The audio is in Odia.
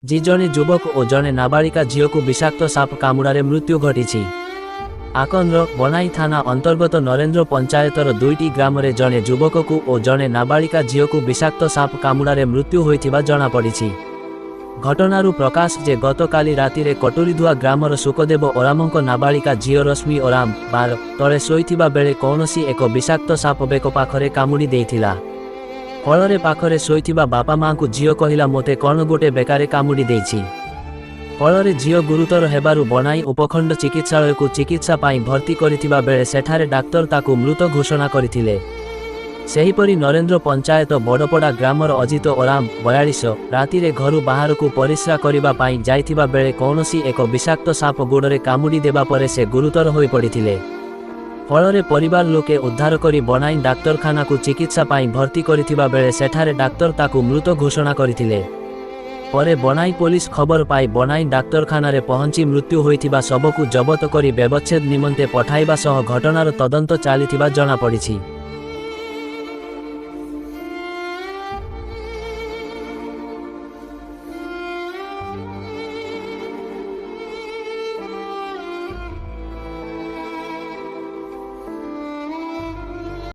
ଜି ଜଣେ ଯୁବକ ଓ ଜଣେ ନାବାଳିକା ଝିଅକୁ ବିଷାକ୍ତ ସାପ କାମୁଡ଼ାରେ ମୃତ୍ୟୁ ଘଟିଛି। ଆକନ୍ର ବନାଇ ଥାନା ଅନ୍ତର୍ଗତ ନରେନ୍ଦ୍ର ପଞ୍ଚାୟତର 2ଟି ଗ୍ରାମରେ ଜଣେ ଯୁବକକୁ ଓ ଜଣେ ନାବାଳିକା ଝିଅକୁ ବିଷାକ୍ତ ସାପ କାମୁଡ଼ାରେ ମୃତ୍ୟୁ ହୋଇଥିବା ଜଣାପଡ଼ିଛି। ଘଟଣାରୁ ପ୍ରକାଶ ଯେ ଗତକାଲି ରାତିରେ କଟୁରୀଧୁଆ ଗ୍ରାମର ସୁକଦେବ ଓରାମଙ୍କ ନାବାଳିକା ଝିଅ ରଶ୍ମି ଓରାମ 12 ତଳେ ଶୋଇଥିବା ବେଳେ କୌଣସି ଏକ ବିଷାକ୍ତ ସାପ ବେକ ପାଖରେ କାମୁଡ଼ି ଦେଇଥିଲା। ଫଳରେ ପାଖରେ ଶୋଇଥିବା ବାପା ମାଙ୍କୁ ଝିଅ କହିଲା, ମୋତେ କ'ଣ ଗୋଟେ ବେକାରେ କାମୁଡ଼ି ଦେଇଛି। ଫଳରେ ଝିଅ ଗୁରୁତର ହେବାରୁ ବନାଇ ଉପଖଣ୍ଡ ଚିକିତ୍ସାଳୟକୁ ଚିକିତ୍ସା ପାଇଁ ଭର୍ତ୍ତି କରିଥିବା ବେଳେ ସେଠାରେ ଡାକ୍ତର ତାକୁ ମୃତ ଘୋଷଣା କରିଥିଲେ। ସେହିପରି ନରେନ୍ଦ୍ର ପଞ୍ଚାୟତ ବଡ଼ପଡ଼ା ଗ୍ରାମର ଅଜିତ ଓରାମ 42 ରାତିରେ ଘରୁ ବାହାରକୁ ପରିସ୍ରା କରିବା ପାଇଁ ଯାଇଥିବା ବେଳେ କୌଣସି ଏକ ବିଷାକ୍ତ ସାପ ଗୋଡ଼ରେ କାମୁଡ଼ି ଦେବା ପରେ ସେ ଗୁରୁତର ହୋଇପଡ଼ିଥିଲେ। ଫଳରେ ପରିବାର ଲୋକେ ଉଦ୍ଧାର କରି ବନାଇ ଡାକ୍ତରଖାନାକୁ ଚିକିତ୍ସା ପାଇଁ ଭର୍ତ୍ତି କରିଥିବା ବେଳେ ସେଠାରେ ଡାକ୍ତର ତାକୁ ମୃତ ଘୋଷଣା କରିଥିଲେ। ପରେ ବନାଇ ପୋଲିସ ଖବର ପାଇ ବନାଇ ଡାକ୍ତରଖାନାରେ ପହଞ୍ଚି ମୃତ୍ୟୁ ହୋଇଥିବା ଶବକୁ ଜବତ କରି ବ୍ୟବଚ୍ଛେଦ ନିମନ୍ତେ ପଠାଇବା ସହ ଘଟଣାର ତଦନ୍ତ ଚାଲିଥିବା ଜଣାପଡ଼ିଛି।